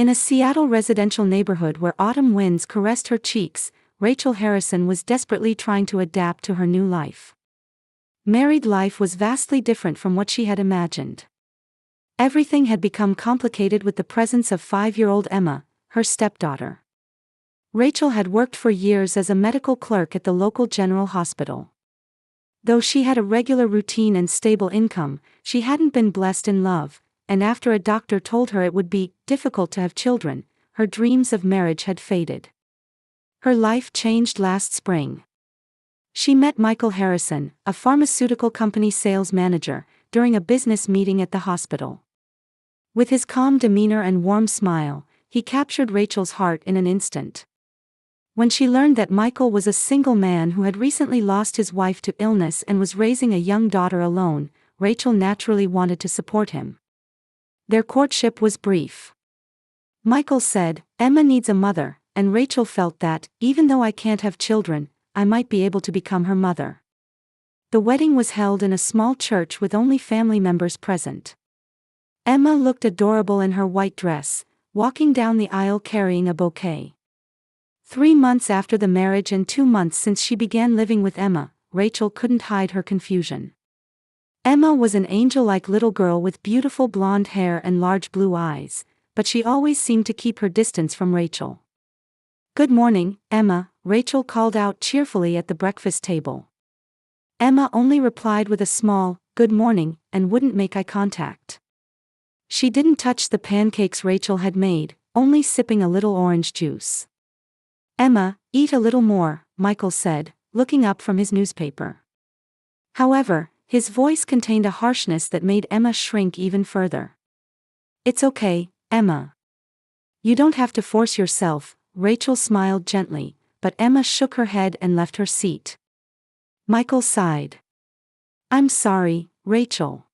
In a Seattle residential neighborhood where autumn winds caressed her cheeks, Rachel Harrison was desperately trying to adapt to her new life. Married life was vastly different from what she had imagined. Everything had become complicated with the presence of 5-year-old Emma, her stepdaughter. Rachel had worked for years as a medical clerk at the local general hospital. Though she had a regular routine and stable income, she hadn't been blessed in love, and after a doctor told her it would be difficult to have children, her dreams of marriage had faded. Her life changed last spring. She met Michael Harrison, a pharmaceutical company sales manager, during a business meeting at the hospital. With his calm demeanor and warm smile, he captured Rachel's heart in an instant. When she learned that Michael was a single man who had recently lost his wife to illness and was raising a young daughter alone, Rachel naturally wanted to support him. Their courtship was brief. Michael said, "Emma needs a mother," and Rachel felt that, even though I can't have children, I might be able to become her mother. The wedding was held in a small church with only family members present. Emma looked adorable in her white dress, walking down the aisle carrying a bouquet. 3 months after the marriage and 2 months since she began living with Emma, Rachel couldn't hide her confusion. Emma was an angel-like little girl with beautiful blonde hair and large blue eyes, but she always seemed to keep her distance from Rachel. "Good morning, Emma," Rachel called out cheerfully at the breakfast table. Emma only replied with a small, "Good morning," and wouldn't make eye contact. She didn't touch the pancakes Rachel had made, only sipping a little orange juice. "Emma, eat a little more," Michael said, looking up from his newspaper. However, his voice contained a harshness that made Emma shrink even further. "It's okay, Emma. You don't have to force yourself," Rachel smiled gently, but Emma shook her head and left her seat. Michael sighed. "I'm sorry, Rachel."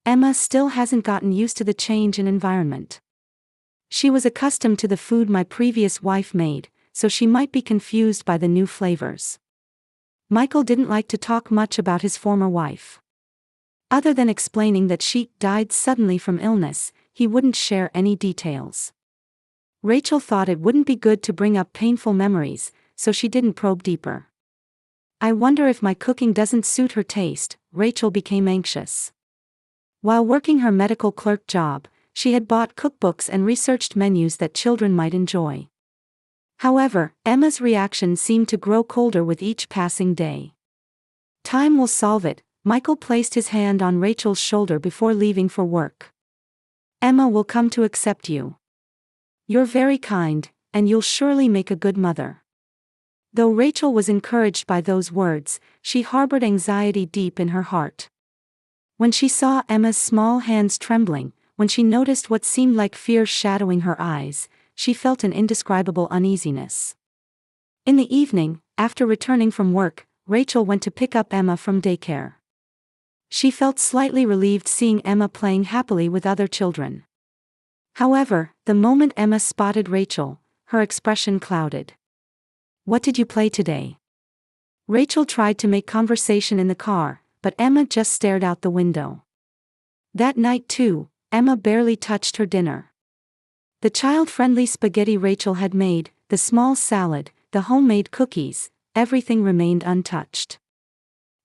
Emma still hasn't gotten used to the change in environment. "She was accustomed to the food my previous wife made, so she might be confused by the new flavors." Michael didn't like to talk much about his former wife. Other than explaining that she died suddenly from illness, he wouldn't share any details. Rachel thought it wouldn't be good to bring up painful memories, so she didn't probe deeper. "I wonder if my cooking doesn't suit her taste," Rachel became anxious. While working her medical clerk job, she had bought cookbooks and researched menus that children might enjoy. However, Emma's reaction seemed to grow colder with each passing day. "Time will solve it," Michael placed his hand on Rachel's shoulder before leaving for work. "Emma will come to accept you. You're very kind, and you'll surely make a good mother." Though Rachel was encouraged by those words, she harbored anxiety deep in her heart. When she saw Emma's small hands trembling, when she noticed what seemed like fear shadowing her eyes, she felt an indescribable uneasiness. In the evening, after returning from work, Rachel went to pick up Emma from daycare. She felt slightly relieved seeing Emma playing happily with other children. However, the moment Emma spotted Rachel, her expression clouded. "What did you play today?" Rachel tried to make conversation in the car, but Emma just stared out the window. That night too, Emma barely touched her dinner. The child-friendly spaghetti Rachel had made, the small salad, the homemade cookies, everything remained untouched.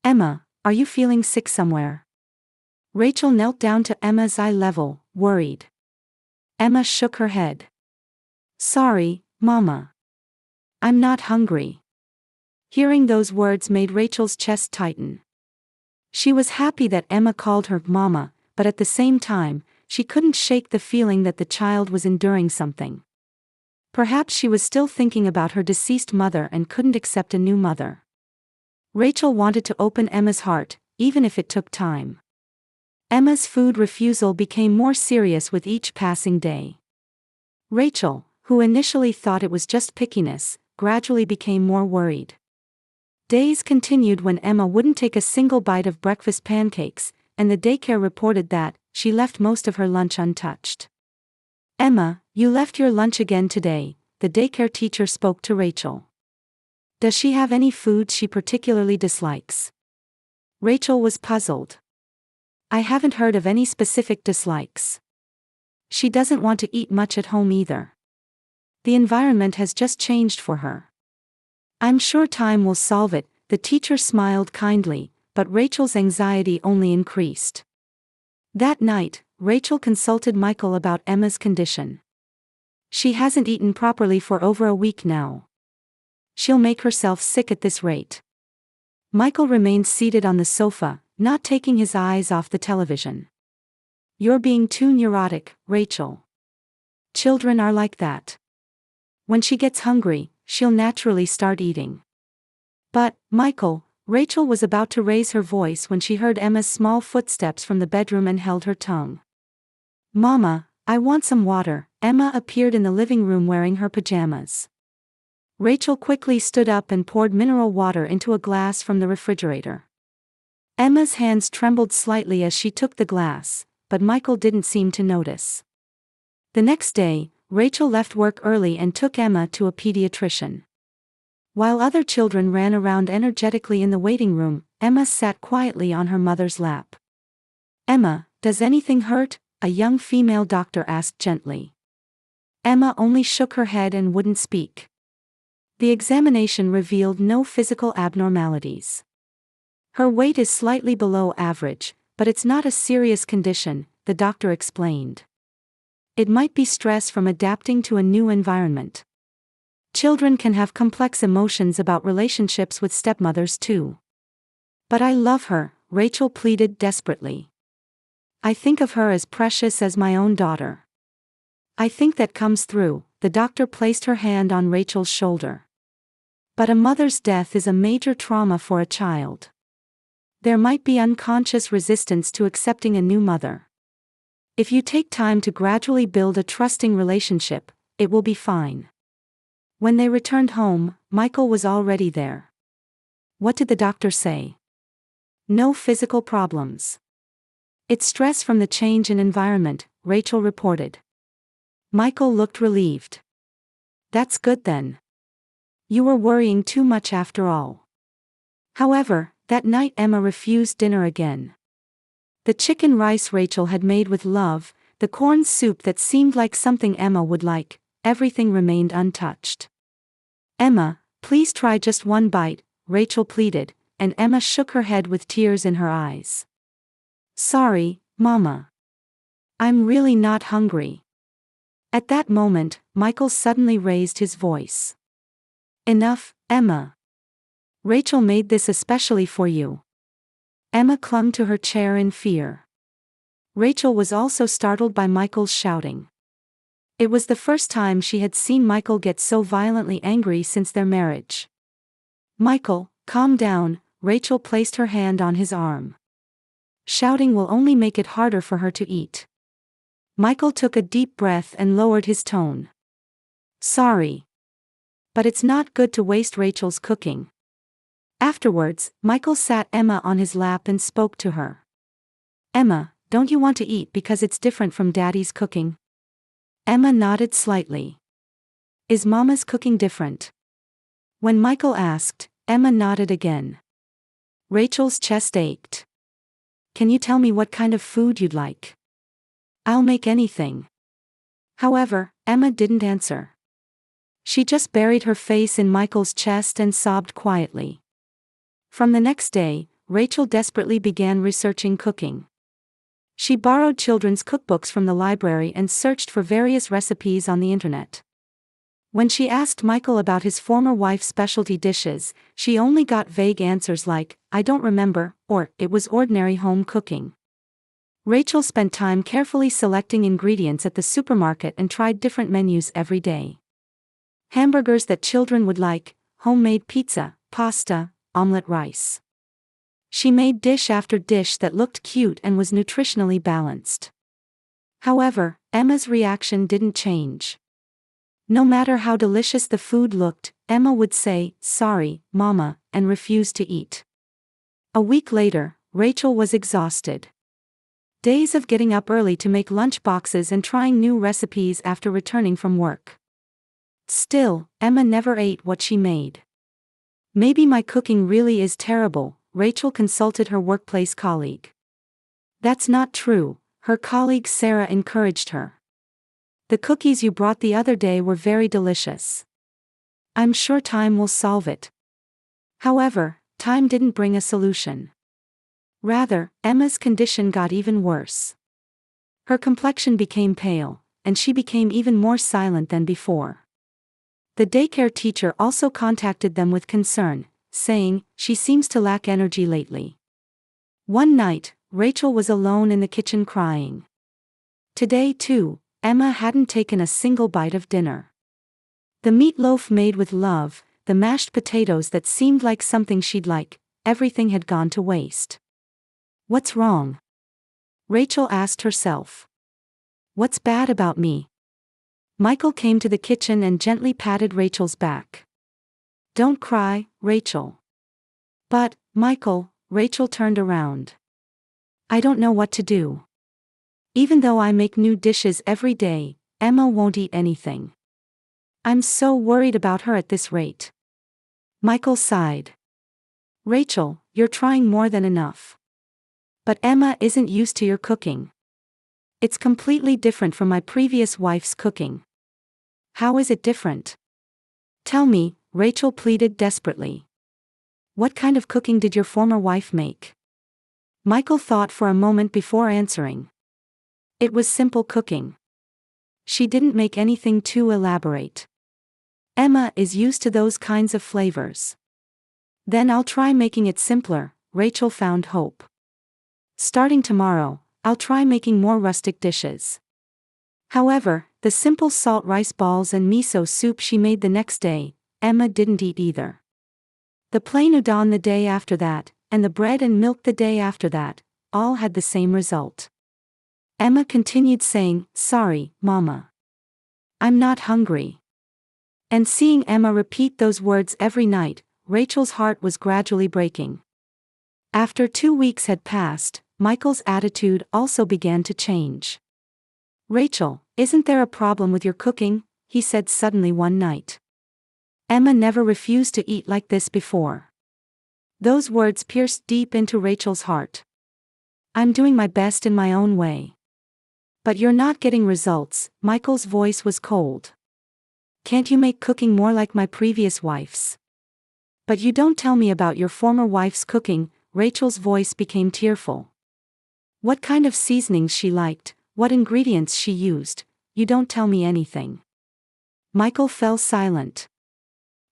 "Emma, are you feeling sick somewhere?" Rachel knelt down to Emma's eye level, worried. Emma shook her head. "Sorry, Mama. I'm not hungry." Hearing those words made Rachel's chest tighten. She was happy that Emma called her Mama, but at the same time, she couldn't shake the feeling that the child was enduring something. Perhaps she was still thinking about her deceased mother and couldn't accept a new mother. Rachel wanted to open Emma's heart, even if it took time. Emma's food refusal became more serious with each passing day. Rachel, who initially thought it was just pickiness, gradually became more worried. Days continued when Emma wouldn't take a single bite of breakfast pancakes, and the daycare reported that she left most of her lunch untouched. "Emma, you left your lunch again today," the daycare teacher spoke to Rachel. "Does she have any food she particularly dislikes?" Rachel was puzzled. "I haven't heard of any specific dislikes. She doesn't want to eat much at home either. The environment has just changed for her. I'm sure time will solve it, the teacher smiled kindly, but Rachel's anxiety only increased. That night, Rachel consulted Michael about Emma's condition. She hasn't eaten properly for over a week now. She'll make herself sick at this rate. Michael remained seated on the sofa, not taking his eyes off the television. You're being too neurotic, Rachel. Children are like that. When she gets hungry, she'll naturally start eating. But, Michael, Rachel was about to raise her voice when she heard Emma's small footsteps from the bedroom and held her tongue. Mama, I want some water. Emma appeared in the living room wearing her pajamas. Rachel quickly stood up and poured mineral water into a glass from the refrigerator. Emma's hands trembled slightly as she took the glass, but Michael didn't seem to notice. The next day, Rachel left work early and took Emma to a pediatrician. While other children ran around energetically in the waiting room, Emma sat quietly on her mother's lap. Emma, does anything hurt? A young female doctor asked gently. Emma only shook her head and wouldn't speak. The examination revealed no physical abnormalities. Her weight is slightly below average, but it's not a serious condition, the doctor explained. It might be stress from adapting to a new environment. Children can have complex emotions about relationships with stepmothers too. But I love her, Rachel pleaded desperately. I think of her as precious as my own daughter. I think that comes through. The doctor placed her hand on Rachel's shoulder. But a mother's death is a major trauma for a child. There might be unconscious resistance to accepting a new mother. If you take time to gradually build a trusting relationship, it will be fine. When they returned home, Michael was already there. What did the doctor say? No physical problems. It's stress from the change in environment, Rachel reported. Michael looked relieved. That's good then. You were worrying too much after all. However, that night Emma refused dinner again. The chicken rice Rachel had made with love, the corn soup that seemed like something Emma would like, everything remained untouched. Emma, please try just one bite, Rachel pleaded, and Emma shook her head with tears in her eyes. Sorry, Mama. I'm really not hungry. At that moment, Michael suddenly raised his voice. Enough, Emma. Rachel made this especially for you. Emma clung to her chair in fear. Rachel was also startled by Michael's shouting. It was the first time she had seen Michael get so violently angry since their marriage. Michael, calm down, Rachel placed her hand on his arm. Shouting will only make it harder for her to eat. Michael took a deep breath and lowered his tone. Sorry. But it's not good to waste Rachel's cooking. Afterwards, Michael sat Emma on his lap and spoke to her. Emma, don't you want to eat because it's different from Daddy's cooking? Emma nodded slightly. Is Mama's cooking different? When Michael asked, Emma nodded again. Rachel's chest ached. Can you tell me what kind of food you'd like? I'll make anything. However, Emma didn't answer. She just buried her face in Michael's chest and sobbed quietly. From the next day, Rachel desperately began researching cooking. She borrowed children's cookbooks from the library and searched for various recipes on the internet. When she asked Michael about his former wife's specialty dishes, she only got vague answers like, I don't remember, or, it was ordinary home cooking. Rachel spent time carefully selecting ingredients at the supermarket and tried different menus every day. Hamburgers that children would like, homemade pizza, pasta, omelette rice. She made dish after dish that looked cute and was nutritionally balanced. However, Emma's reaction didn't change. No matter how delicious the food looked, Emma would say, sorry, Mama, and refuse to eat. A week later, Rachel was exhausted. Days of getting up early to make lunch boxes and trying new recipes after returning from work. Still, Emma never ate what she made. Maybe my cooking really is terrible, Rachel consulted her workplace colleague. That's not true, her colleague Sarah encouraged her. The cookies you brought the other day were very delicious. I'm sure time will solve it. However, time didn't bring a solution. Rather, Emma's condition got even worse. Her complexion became pale, and she became even more silent than before. The daycare teacher also contacted them with concern, saying, "She seems to lack energy lately." One night, Rachel was alone in the kitchen crying. Today too, Emma hadn't taken a single bite of dinner. The meatloaf made with love, the mashed potatoes that seemed like something she'd like, everything had gone to waste. What's wrong? Rachel asked herself. What's bad about me? Michael came to the kitchen and gently patted Rachel's back. Don't cry, Rachel. But, Michael, Rachel turned around. I don't know what to do. Even though I make new dishes every day, Emma won't eat anything. I'm so worried about her at this rate. Michael sighed. Rachel, you're trying more than enough. But Emma isn't used to your cooking. It's completely different from my previous wife's cooking. How is it different? Tell me, Rachel pleaded desperately. What kind of cooking did your former wife make? Michael thought for a moment before answering. It was simple cooking. She didn't make anything too elaborate. Emma is used to those kinds of flavors. Then I'll try making it simpler, Rachel found hope. Starting tomorrow, I'll try making more rustic dishes. However, the simple salt rice balls and miso soup she made the next day, Emma didn't eat either. The plain udon the day after that, and the bread and milk the day after that, all had the same result. Emma continued saying, "Sorry, Mama. I'm not hungry." And seeing Emma repeat those words every night, Rachel's heart was gradually breaking. After 2 weeks had passed, Michael's attitude also began to change. Rachel, isn't there a problem with your cooking? He said suddenly one night. Emma never refused to eat like this before. Those words pierced deep into Rachel's heart. I'm doing my best in my own way. But you're not getting results, Michael's voice was cold. Can't you make cooking more like my previous wife's? But you don't tell me about your former wife's cooking, Rachel's voice became tearful. What kind of seasonings she liked, what ingredients she used, you don't tell me anything. Michael fell silent.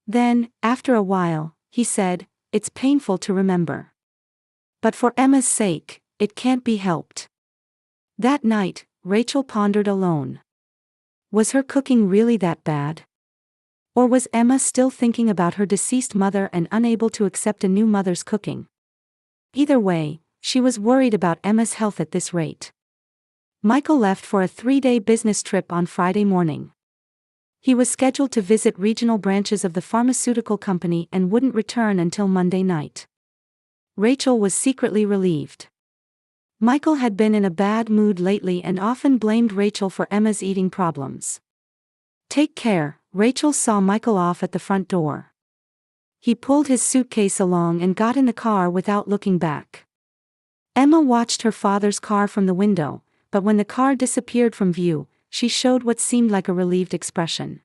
Then, after a while, he said, It's painful to remember. But for Emma's sake, it can't be helped. That night, Rachel pondered alone. Was her cooking really that bad? Or was Emma still thinking about her deceased mother and unable to accept a new mother's cooking? Either way, she was worried about Emma's health at this rate. Michael left for a 3-day business trip on Friday morning. He was scheduled to visit regional branches of the pharmaceutical company and wouldn't return until Monday night. Rachel was secretly relieved. Michael had been in a bad mood lately and often blamed Rachel for Emma's eating problems. Take care, Rachel saw Michael off at the front door. He pulled his suitcase along and got in the car without looking back. Emma watched her father's car from the window, but when the car disappeared from view, she showed what seemed like a relieved expression.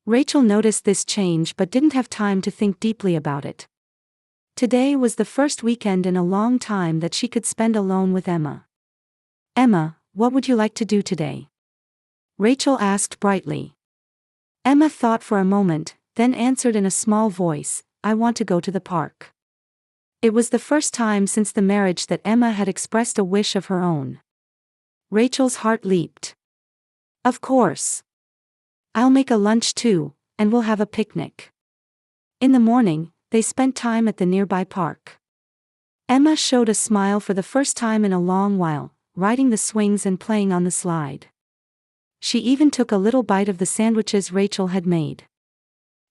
Rachel noticed this change but didn't have time to think deeply about it. Today was the first weekend in a long time that she could spend alone with Emma. Emma, what would you like to do today? Rachel asked brightly. Emma thought for a moment, then answered in a small voice, I want to go to the park. It was the first time since the marriage that Emma had expressed a wish of her own. Rachel's heart leaped. Of course. I'll make a lunch too, and we'll have a picnic. In the morning, they spent time at the nearby park. Emma showed a smile for the first time in a long while, riding the swings and playing on the slide. She even took a little bite of the sandwiches Rachel had made.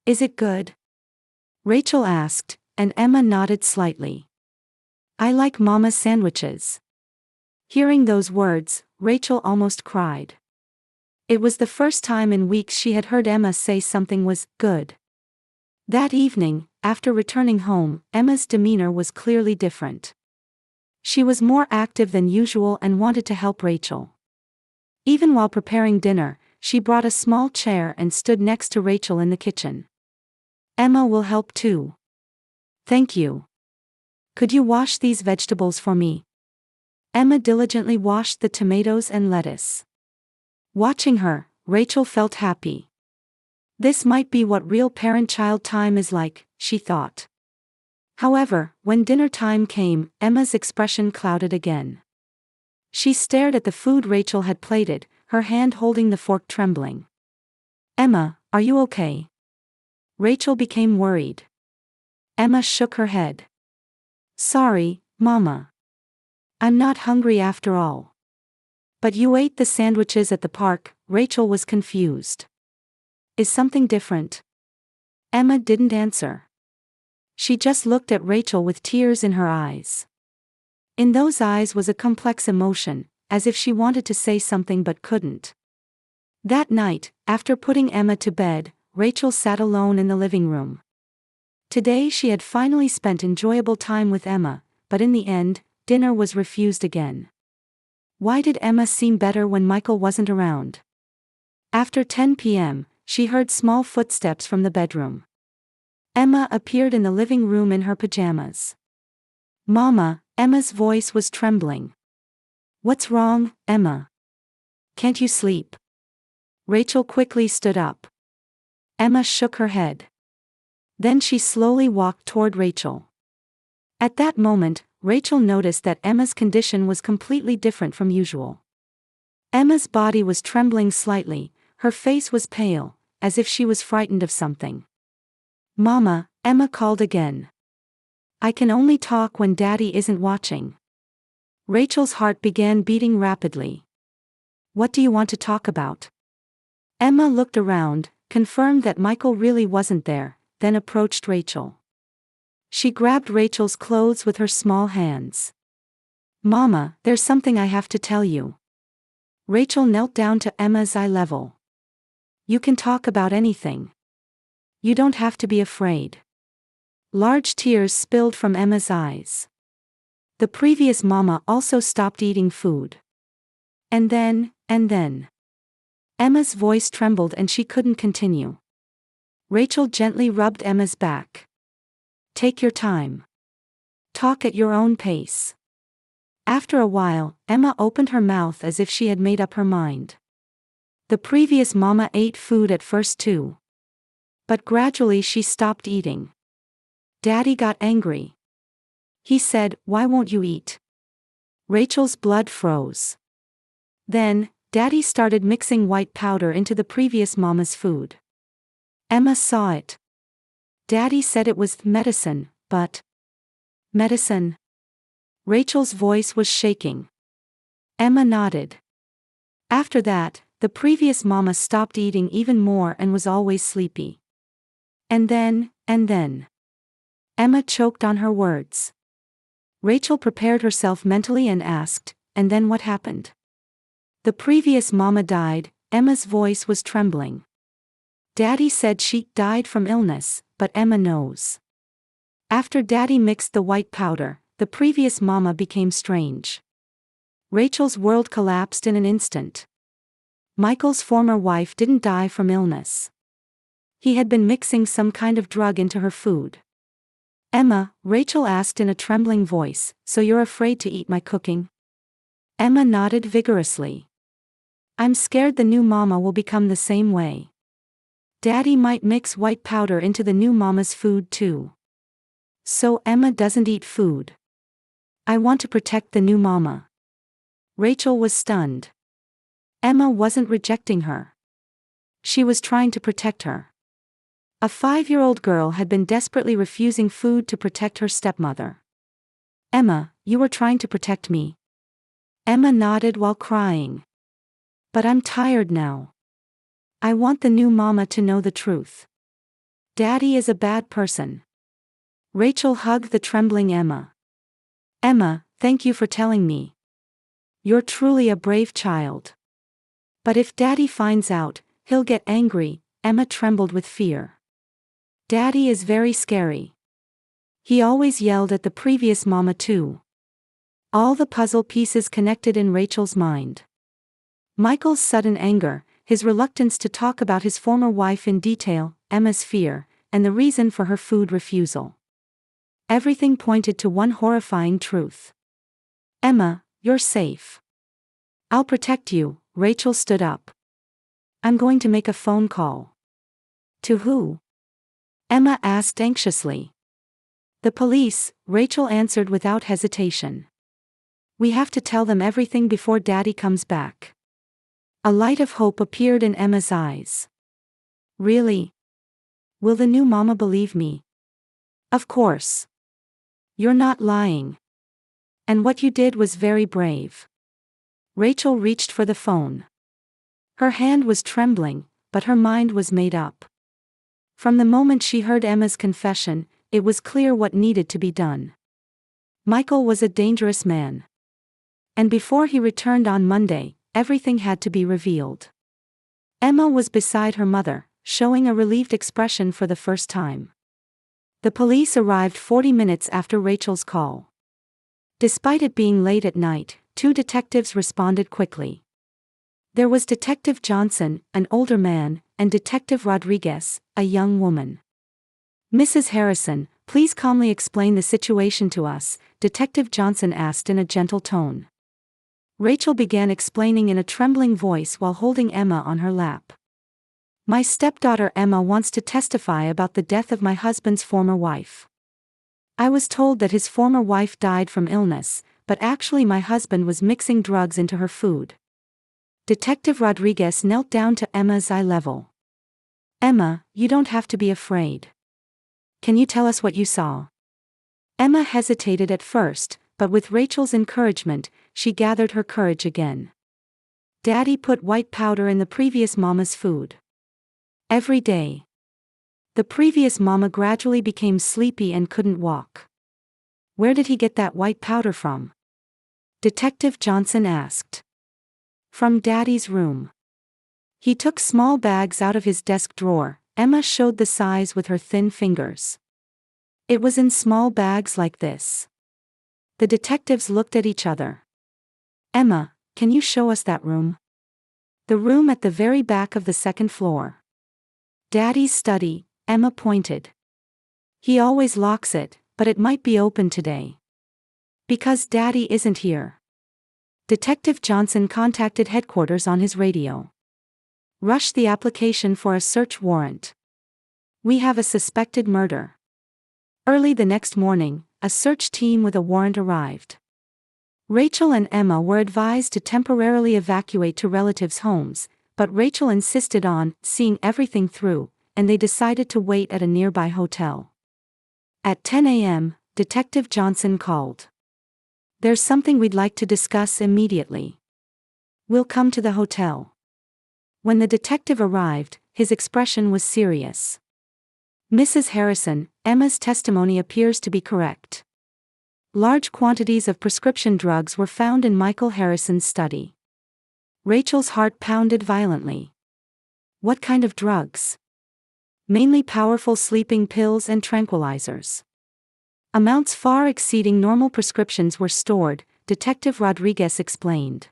Is it good? Rachel asked, and Emma nodded slightly. I like Mama's sandwiches. Hearing those words, Rachel almost cried. It was the first time in weeks she had heard Emma say something was good. That evening, after returning home, Emma's demeanor was clearly different. She was more active than usual and wanted to help Rachel. Even while preparing dinner, she brought a small chair and stood next to Rachel in the kitchen. "Emma will help too." "Thank you. Could you wash these vegetables for me?" Emma diligently washed the tomatoes and lettuce. Watching her, Rachel felt happy. This might be what real parent-child time is like, she thought. However, when dinner time came, Emma's expression clouded again. She stared at the food Rachel had plated, her hand holding the fork trembling. "Emma, are you okay?" Rachel became worried. Emma shook her head. "Sorry, Mama. I'm not hungry after all." "But you ate the sandwiches at the park," Rachel was confused. "Is something different?" Emma didn't answer. She just looked at Rachel with tears in her eyes. In those eyes was a complex emotion, as if she wanted to say something but couldn't. That night, after putting Emma to bed, Rachel sat alone in the living room. Today she had finally spent enjoyable time with Emma, but in the end, dinner was refused again. Why did Emma seem better when Michael wasn't around? After 10 p.m., she heard small footsteps from the bedroom. Emma appeared in the living room in her pajamas. "Mama," Emma's voice was trembling. "What's wrong, Emma? Can't you sleep?" Rachel quickly stood up. Emma shook her head. Then she slowly walked toward Rachel. At that moment, Rachel noticed that Emma's condition was completely different from usual. Emma's body was trembling slightly, her face was pale, as if she was frightened of something. "Mama," Emma called again. "I can only talk when Daddy isn't watching." Rachel's heart began beating rapidly. "What do you want to talk about?" Emma looked around, confirmed that Michael really wasn't there, then approached Rachel. She grabbed Rachel's clothes with her small hands. "Mama, there's something I have to tell you." Rachel knelt down to Emma's eye level. "You can talk about anything. You don't have to be afraid." Large tears spilled from Emma's eyes. The previous mama also stopped eating food. And then. Emma's voice trembled and she couldn't continue. Rachel gently rubbed Emma's back. "Take your time. Talk at your own pace." After a while, Emma opened her mouth as if she had made up her mind. The previous mama ate food at first too. But gradually she stopped eating. Daddy got angry. He said, "Why won't you eat?" Rachel's blood froze. Then, Daddy started mixing white powder into the previous mama's food. Emma saw it. Daddy said it was medicine, but... Medicine? Rachel's voice was shaking. Emma nodded. After that, the previous mama stopped eating even more and was always sleepy. And then. Emma choked on her words. Rachel prepared herself mentally and asked, "And then what happened?" "The previous mama died," Emma's voice was trembling. "Daddy said she died from illness, but Emma knows." After Daddy mixed the white powder, the previous mama became strange. Rachel's world collapsed in an instant. Michael's former wife didn't die from illness. He had been mixing some kind of drug into her food. "Emma," Rachel asked in a trembling voice, "so you're afraid to eat my cooking?" Emma nodded vigorously. "I'm scared the new mama will become the same way. Daddy might mix white powder into the new mama's food too. So Emma doesn't eat food. I want to protect the new mama." Rachel was stunned. Emma wasn't rejecting her. She was trying to protect her. A 5-year-old girl had been desperately refusing food to protect her stepmother. "Emma, you were trying to protect me." Emma nodded while crying. "But I'm tired now. I want the new mama to know the truth. Daddy is a bad person." Rachel hugged the trembling Emma. "Emma, thank you for telling me. You're truly a brave child. But if Daddy finds out, he'll get angry." Emma trembled with fear. "Daddy is very scary. He always yelled at the previous mama too." All the puzzle pieces connected in Rachel's mind. Michael's sudden anger, his reluctance to talk about his former wife in detail, Emma's fear, and the reason for her food refusal. Everything pointed to one horrifying truth. "Emma, you're safe. I'll protect you." Rachel stood up. "I'm going to make a phone call." "To who?" Emma asked anxiously. "The police," Rachel answered without hesitation. "We have to tell them everything before Daddy comes back." A light of hope appeared in Emma's eyes. "Really? Will the new mama believe me?" "Of course. You're not lying. And what you did was very brave." Rachel reached for the phone. Her hand was trembling, but her mind was made up. From the moment she heard Emma's confession, it was clear what needed to be done. Michael was a dangerous man. And before he returned on Monday, everything had to be revealed. Emma was beside her mother, showing a relieved expression for the first time. The police arrived 40 minutes after Rachel's call. Despite it being late at night, 2 detectives responded quickly. There was Detective Johnson, an older man, and Detective Rodriguez, a young woman. "Mrs. Harrison, please calmly explain the situation to us," Detective Johnson asked in a gentle tone. Rachel began explaining in a trembling voice while holding Emma on her lap. "My stepdaughter Emma wants to testify about the death of my husband's former wife. I was told that his former wife died from illness, but actually my husband was mixing drugs into her food." Detective Rodriguez knelt down to Emma's eye level. "Emma, you don't have to be afraid. Can you tell us what you saw?" Emma hesitated at first, but with Rachel's encouragement, she gathered her courage again. "Daddy put white powder in the previous mama's food. Every day. The previous mama gradually became sleepy and couldn't walk." "Where did he get that white powder from?" Detective Johnson asked. "From Daddy's room. He took small bags out of his desk drawer." Emma showed the size with her thin fingers. "It was in small bags like this." The detectives looked at each other. "Emma, can you show us that room?" "The room at the very back of the second floor." "Daddy's study," Emma pointed. "He always locks it, but it might be open today." "Because Daddy isn't here." Detective Johnson contacted headquarters on his radio. "Rush the application for a search warrant. We have a suspected murder." Early the next morning, a search team with a warrant arrived. Rachel and Emma were advised to temporarily evacuate to relatives' homes, but Rachel insisted on seeing everything through, and they decided to wait at a nearby hotel. At 10 a.m., Detective Johnson called. "There's something we'd like to discuss immediately. We'll come to the hotel." When the detective arrived, his expression was serious. "Mrs. Harrison, Emma's testimony appears to be correct. Large quantities of prescription drugs were found in Michael Harrison's study." Rachel's heart pounded violently. "What kind of drugs?" "Mainly powerful sleeping pills and tranquilizers. Amounts far exceeding normal prescriptions were stored," Detective Rodriguez explained.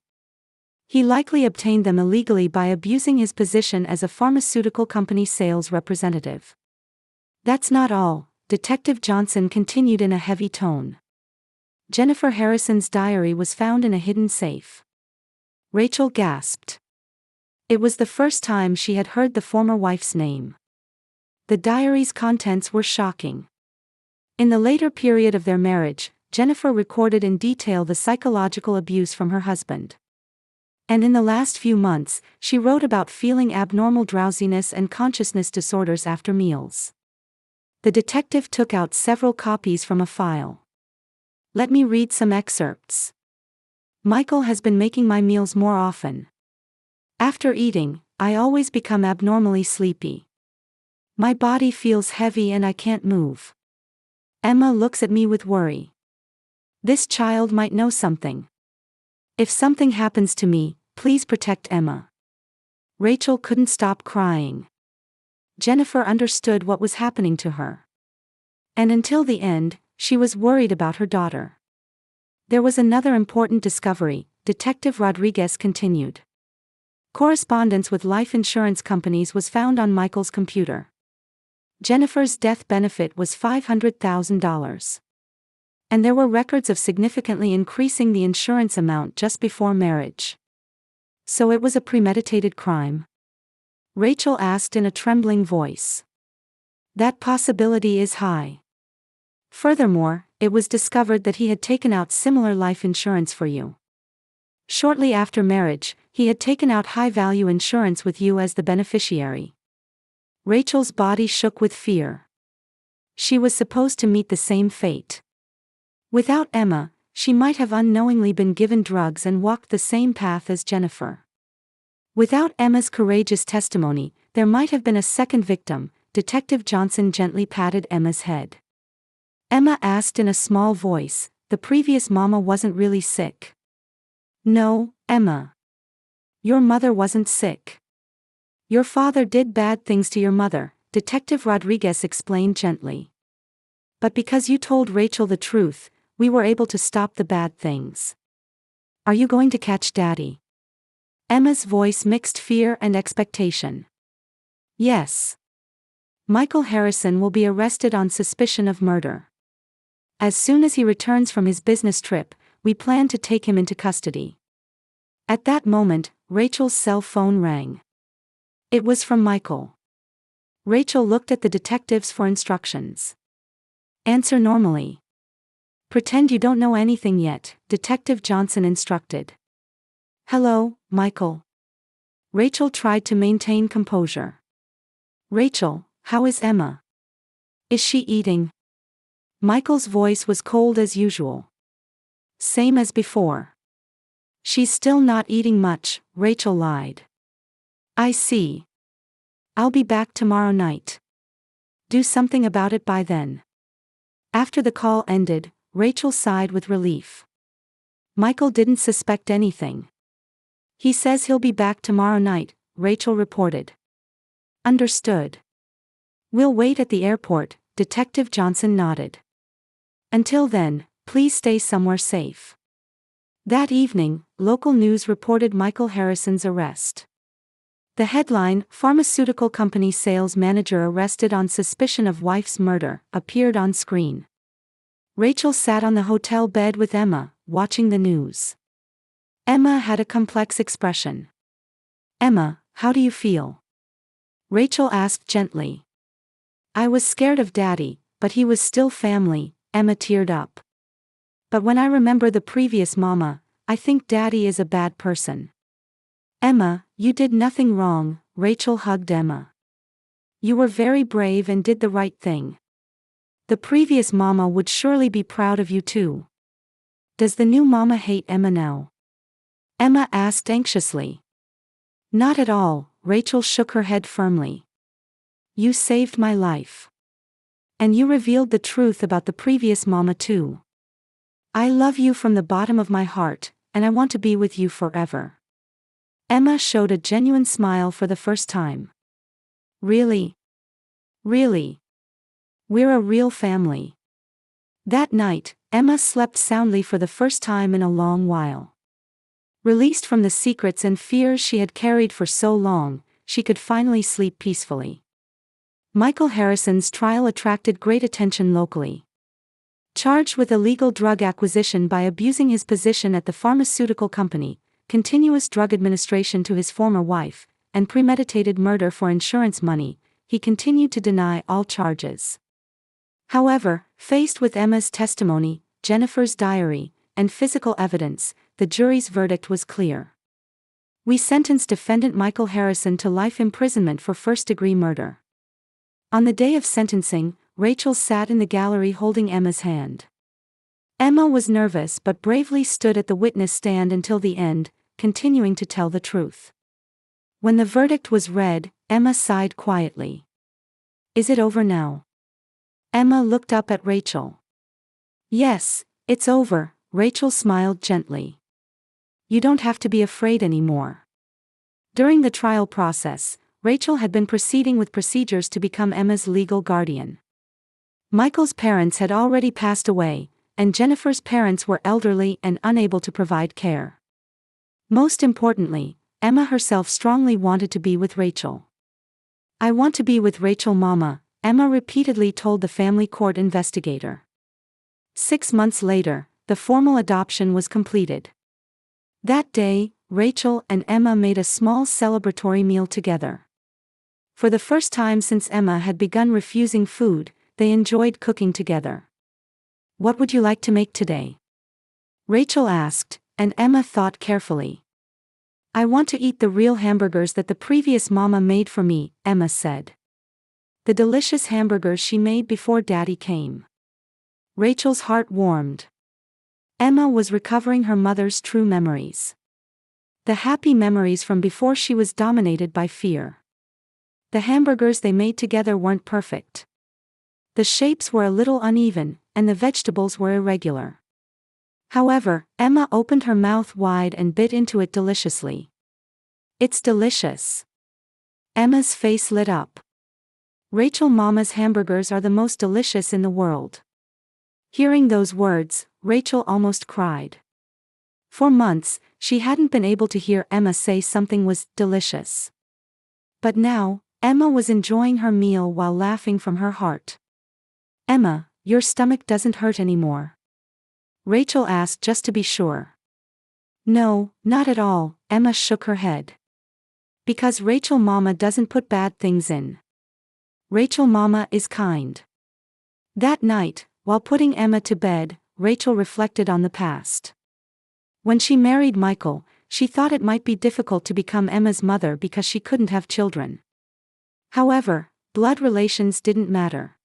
"He likely obtained them illegally by abusing his position as a pharmaceutical company sales representative." "That's not all," Detective Johnson continued in a heavy tone. "Jennifer Harrison's diary was found in a hidden safe." Rachel gasped. It was the first time she had heard the former wife's name. The diary's contents were shocking. In the later period of their marriage, Jennifer recorded in detail the psychological abuse from her husband. And in the last few months, she wrote about feeling abnormal drowsiness and consciousness disorders after meals. The detective took out several copies from a file. "Let me read some excerpts. Michael has been making my meals more often. After eating, I always become abnormally sleepy. My body feels heavy and I can't move. Emma looks at me with worry. This child might know something. If something happens to me, please protect Emma." Rachel couldn't stop crying. Jennifer understood what was happening to her. And until the end, she was worried about her daughter. There was another important discovery, Detective Rodriguez continued. Correspondence with life insurance companies was found on Michael's computer. Jennifer's death benefit was $500,000. And there were records of significantly increasing the insurance amount just before marriage. So it was a premeditated crime? Rachel asked in a trembling voice. That possibility is high. Furthermore, it was discovered that he had taken out similar life insurance for you. Shortly after marriage, he had taken out high-value insurance with you as the beneficiary. Rachel's body shook with fear. She was supposed to meet the same fate. Without Emma, she might have unknowingly been given drugs and walked the same path as Jennifer. Without Emma's courageous testimony, there might have been a second victim. Detective Johnson gently patted Emma's head. Emma asked in a small voice, "The previous mama wasn't really sick?" "No, Emma. Your mother wasn't sick. Your father did bad things to your mother," Detective Rodriguez explained gently. "But because you told Rachel the truth, we were able to stop the bad things. Are you going to catch Daddy?" Emma's voice mixed fear and expectation. "Yes. Michael Harrison will be arrested on suspicion of murder. As soon as he returns from his business trip, we plan to take him into custody." At that moment, Rachel's cell phone rang. It was from Michael. Rachel looked at the detectives for instructions. "Answer normally. Pretend you don't know anything yet," Detective Johnson instructed. "Hello, Michael." Rachel tried to maintain composure. "Rachel, how is Emma? Is she eating?" Michael's voice was cold as usual. "Same as before. She's still not eating much," Rachel lied. "I see. I'll be back tomorrow night. Do something about it by then." After the call ended, Rachel sighed with relief. Michael didn't suspect anything. "He says he'll be back tomorrow night," Rachel reported. "Understood. We'll wait at the airport," Detective Johnson nodded. "Until then, please stay somewhere safe." That evening, local news reported Michael Harrison's arrest. The headline, "Pharmaceutical Company Sales Manager Arrested on Suspicion of Wife's Murder," appeared on screen. Rachel sat on the hotel bed with Emma, watching the news. Emma had a complex expression. "Emma, how do you feel?" Rachel asked gently. "I was scared of Daddy, but he was still family," Emma teared up. "But when I remember the previous mama, I think Daddy is a bad person." "Emma, you did nothing wrong," Rachel hugged Emma. "You were very brave and did the right thing. The previous mama would surely be proud of you too." "Does the new mama hate Emma now?" Emma asked anxiously. "Not at all," Rachel shook her head firmly. "You saved my life. And you revealed the truth about the previous mama too. I love you from the bottom of my heart, and I want to be with you forever." Emma showed a genuine smile for the first time. "Really? Really? We're a real family." That night, Emma slept soundly for the first time in a long while. Released from the secrets and fears she had carried for so long, she could finally sleep peacefully. Michael Harrison's trial attracted great attention locally. Charged with illegal drug acquisition by abusing his position at the pharmaceutical company, continuous drug administration to his former wife, and premeditated murder for insurance money, he continued to deny all charges. However, faced with Emma's testimony, Jennifer's diary, and physical evidence, the jury's verdict was clear. "We sentence defendant Michael Harrison to life imprisonment for first-degree murder." On the day of sentencing, Rachel sat in the gallery holding Emma's hand. Emma was nervous but bravely stood at the witness stand until the end, continuing to tell the truth. When the verdict was read, Emma sighed quietly. "Is it over now?" Emma looked up at Rachel. "Yes, it's over," Rachel smiled gently. "You don't have to be afraid anymore." During the trial process, Rachel had been proceeding with procedures to become Emma's legal guardian. Michael's parents had already passed away, and Jennifer's parents were elderly and unable to provide care. Most importantly, Emma herself strongly wanted to be with Rachel. "I want to be with Rachel, Mama," Emma repeatedly told the family court investigator. 6 months later, the formal adoption was completed. That day, Rachel and Emma made a small celebratory meal together. For the first time since Emma had begun refusing food, they enjoyed cooking together. "What would you like to make today?" Rachel asked, and Emma thought carefully. "I want to eat the real hamburgers that the previous mama made for me," Emma said. The delicious hamburgers she made before Daddy came. Rachel's heart warmed. Emma was recovering her mother's true memories. The happy memories from before she was dominated by fear. The hamburgers they made together weren't perfect. The shapes were a little uneven, and the vegetables were irregular. However, Emma opened her mouth wide and bit into it deliciously. "It's delicious." Emma's face lit up. "Rachel Mama's hamburgers are the most delicious in the world." Hearing those words, Rachel almost cried. For months, she hadn't been able to hear Emma say something was delicious. But now, Emma was enjoying her meal while laughing from her heart. "Emma, your stomach doesn't hurt anymore?" Rachel asked just to be sure. "No, not at all," Emma shook her head. "Because Rachel Mama doesn't put bad things in. Rachel Mama is kind." That night, while putting Emma to bed, Rachel reflected on the past. When she married Michael, she thought it might be difficult to become Emma's mother because she couldn't have children. However, blood relations didn't matter.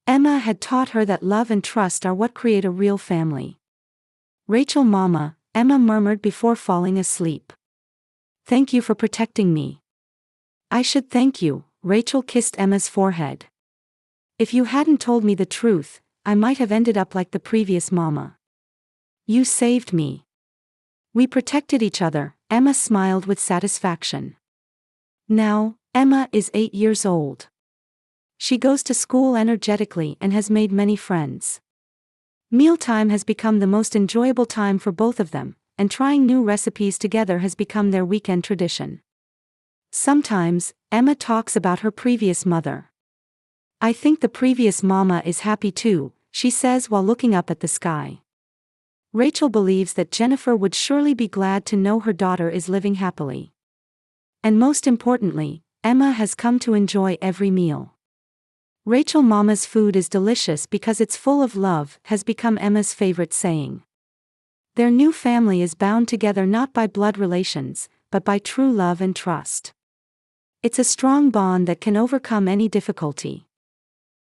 Emma had taught her that love and trust are what create a real family. "Rachel Mama," Emma murmured before falling asleep. "Thank you for protecting me." "I should thank you," Rachel kissed Emma's forehead. "If you hadn't told me the truth, I might have ended up like the previous mama. You saved me." "We protected each other," Emma smiled with satisfaction. Now, Emma is 8 years old. She goes to school energetically and has made many friends. Mealtime has become the most enjoyable time for both of them, and trying new recipes together has become their weekend tradition. Sometimes, Emma talks about her previous mother. "I think the previous mama is happy too," she says while looking up at the sky. Rachel believes that Jennifer would surely be glad to know her daughter is living happily. And most importantly, Emma has come to enjoy every meal. "Rachel Mama's food is delicious because it's full of love," has become Emma's favorite saying. Their new family is bound together not by blood relations, but by true love and trust. It's a strong bond that can overcome any difficulty.